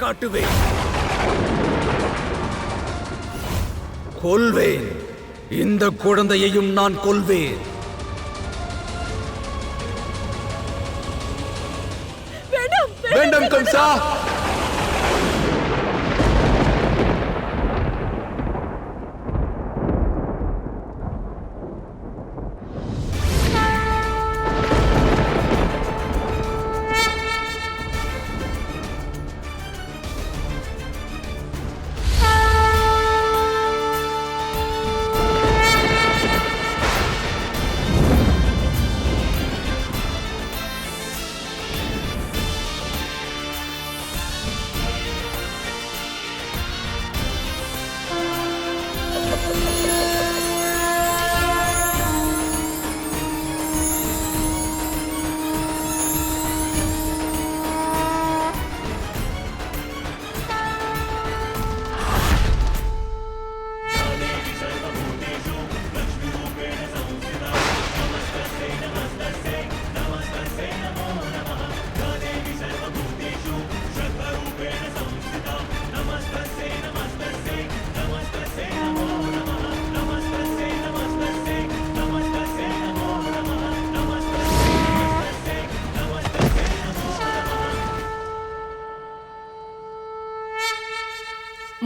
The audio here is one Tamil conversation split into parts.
காட்டுவேன். கொல்வேன். இந்த குழந்தையையும் நான் கொல்வேன். வேண்டாம் கம்சா.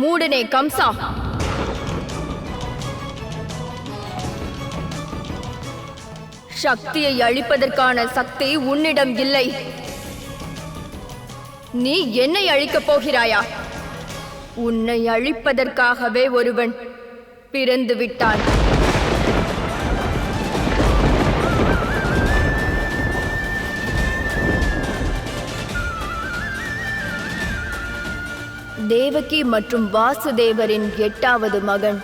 மூடனே கம்சா, சக்தியை அழிப்பதற்கான சக்தி உன்னிடம் இல்லை. நீ என்னை அழிக்கப் போகிறாயா? உன்னை அழிப்பதற்காகவே ஒருவன் பிறந்து விட்டான். தேவகி மற்றும் வாசுதேவரின் 8வது மகன்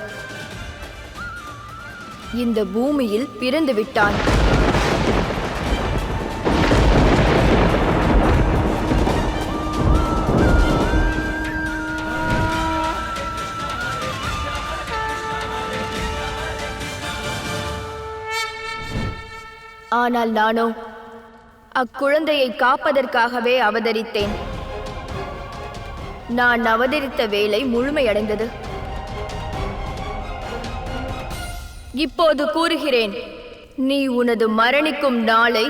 இந்த பூமியில் பிறந்து விட்டான். ஆனால் நானோ அக்குழந்தையை காப்பதற்காகவே அவதரித்தேன். நான் அவதரித்த வேலை முழுமையடைந்தது. இப்போது கூறுகிறேன், நீ உனது மரணிக்கும் நாளை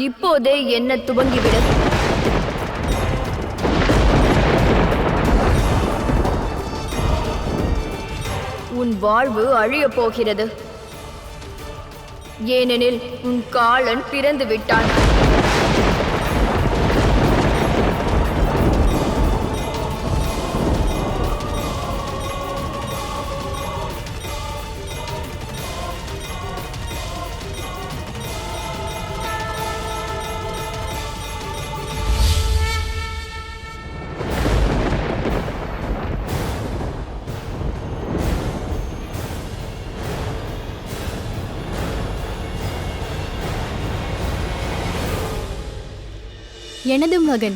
இப்போதே எண்ண துவங்கிவிடு. உன் வாழ்வு அழியப் போகிறது. ஏனெனில் உன் காலன் பிறந்து விட்டான். எனது மகன்,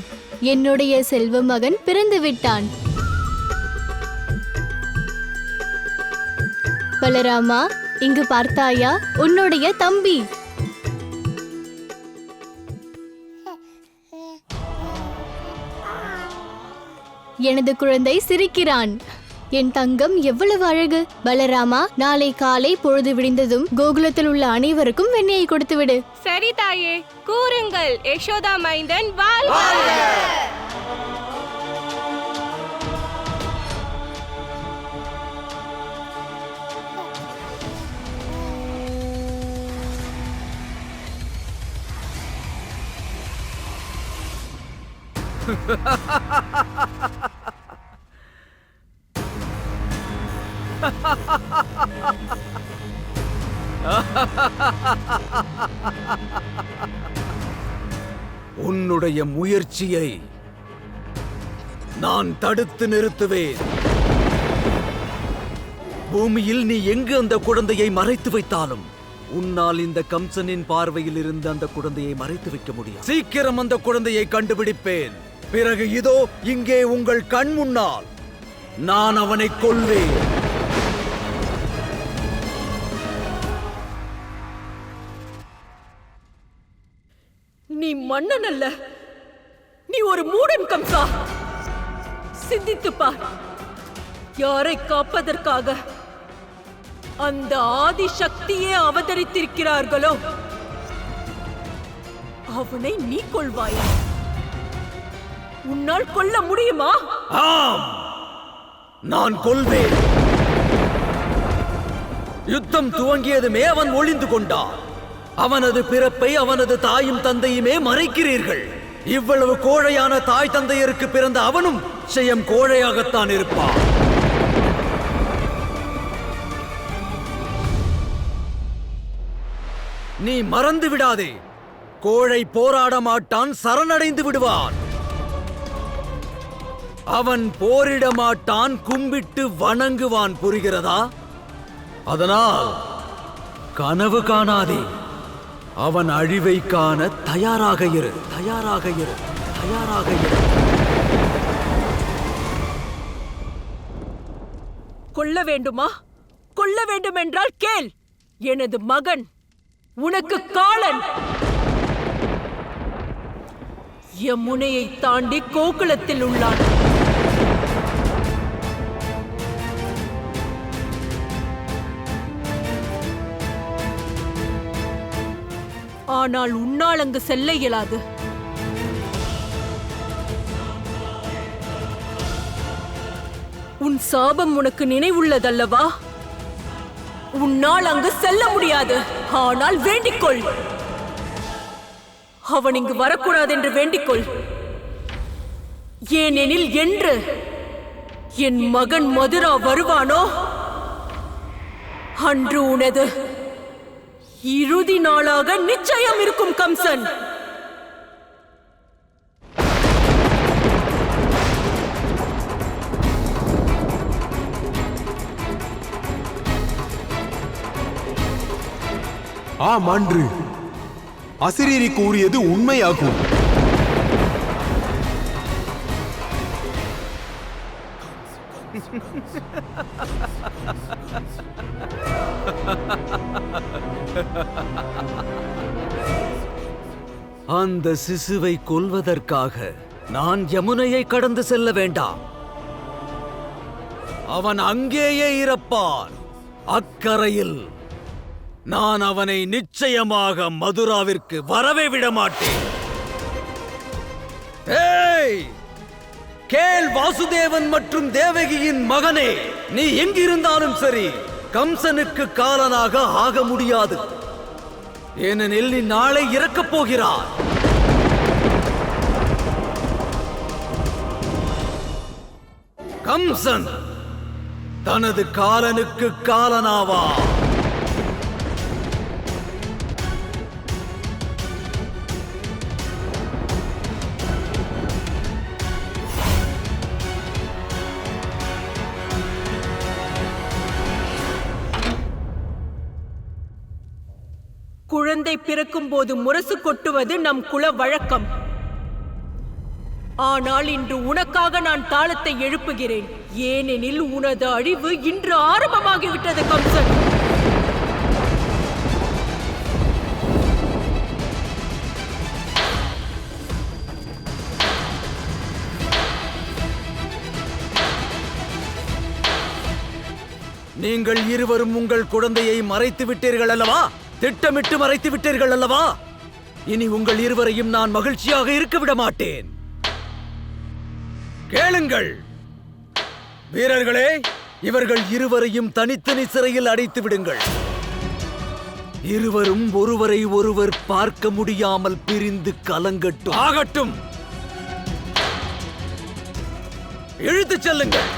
என்னுடைய செல்வ மகன் பிறந்து விட்டான். பலராமா, இங்கு பார்த்தாயா? உன்னுடைய தம்பி. எனது குழந்தை சிரிக்கிறான். என் தங்கம் எவ்வளவு அழகு. பலராமா, நாளை காலை பொழுது விடிந்ததும் கோகுலத்தில் உள்ள அனைவருக்கும் வெண்ணெயை கொடுத்து விடு. சரி தாயே, கூறுங்கள். யசோதா மைந்தன் வாழ்க! உன்னுடைய முயற்சியை நான் தடுத்து நிறுத்துவேன். பூமியில் நீ எங்கு அந்த குழந்தையை மறைத்து வைத்தாலும் உன்னால் இந்த கம்சனின் பார்வையில் இருந்து அந்த குழந்தையை மறைத்து வைக்க முடியும். சீக்கிரம் அந்த குழந்தையை கண்டுபிடிப்பேன். பிறகு இதோ இங்கே உங்கள் கண் முன்னால் நான் அவனை கொல்வேன். நீ மன்னன் அல்ல, நீ ஒரு மூடன் கம்சா. சிந்தித்து பார். யாரை காப்பதற்காக அந்த ஆதி சக்தியே அவதரித்திருக்கிறார்களோ அவனை நீ கொள்வாயா? உன்னால் கொல்ல முடியுமா? ஆம், நான் கொல்வேன். யுத்தம் துவங்கியதுமே அவன் ஒளிந்து கொண்டான். அவனது பிறப்பை அவனது தாயும் தந்தையுமே மறைக்கிறீர்கள். இவ்வளவு கோழையான தாய் தந்தையருக்கு பிறந்த அவனும் நிச்சயம் கோழையாகத்தான் இருப்பான். நீ மறந்து விடாதே, கோழை போராட மாட்டான், சரணடைந்து விடுவான். அவன் போரிட மாட்டான், கும்பிட்டு வணங்குவான். புரிகிறதா? அதனால் கனவு காணாதே. அவன் அழிவை காண தயாராக இரு, தயாராக இரு, தயாராக இரு. கொல்ல வேண்டுமா? கொல்ல வேண்டும் என்றால் கேள். எனது மகன் உனக்கு காலன். யமுனையை தாண்டி கோகுலத்தில் உள்ளான். ஆனால் உன்னால் அங்கு செல்ல இயலாது. உன் சாபம் உனக்கு நினைவுள்ளதல்லவா? உன்னால் அங்கு செல்ல முடியாது. ஆனால் வேண்டிக்கொள், அவன் இங்கு வரக்கூடாது என்று வேண்டிக்கொள். ஏனெனில் என்று என் மகன் மதுரா வருவானோ அன்று உனது இறுதி நாளாக நிச்சயம் இருக்கும் கம்சன். ஆம், அன்று அசிரீரி கூறியது உண்மையாகும். அந்த சிசுவை கொல்வதற்காக நான் யமுனையை கடந்து செல்ல வேண்டாம். அவன் அங்கேயே இறப்பான். அக்கரையில் நான் அவனை நிச்சயமாக மதுராவிற்கு வரவே விட மாட்டேன். ஏய், கேள் வாசுதேவன் மற்றும் தேவகியின் மகனே, நீ எங்கிருந்தாலும் சரி கம்சனுக்கு காலனாக ஆக முடியாது. ஏனெனில் நீ நாளை இறக்கப் போகிறாய். கம்சன் தனது காலனுக்கு காலனாவா. குழந்தை பிறக்கும் போது முரசு கொட்டுவது நம் குல வழக்கம். ஆனால் இன்று உனக்காக நான் தாளத்தை எழுப்புகிறேன். ஏனெனில் உனது அழிவு இன்று ஆரம்பமாகிவிட்டது கம்சன். நீங்கள் இருவரும் உங்கள் குழந்தையை மறைத்து விட்டீர்கள் அல்லவா? திட்டமிட்டு மறைத்து விட்டீர்கள் அல்லவா? இனி உங்கள் இருவரையும் நான் மகிழ்ச்சியாக இருக்க விட மாட்டேன். கேளுங்கள் வீரர்களே, இவர்கள் இருவரையும் தனித்தனி சிறையில் அடைத்து விடுங்கள். இருவரும் ஒருவரை ஒருவர் பார்க்க முடியாமல் பிரிந்து கலங்கட்டும். ஆகட்டும், இழுத்துச் செல்லுங்கள்.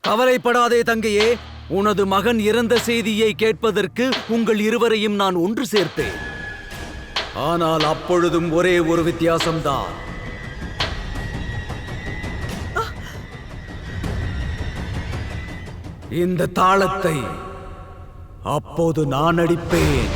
கவலைப்படாதே தங்கையே, உனது மகன் இறந்த செய்தியை கேட்பதற்கு உங்கள் இருவரையும் நான் ஒன்று சேர்ப்பேன். ஆனால் அப்பொழுதும் ஒரே ஒரு வித்தியாசம்தான். இந்த தாளத்தை அப்போது நான் அடிப்பேன்.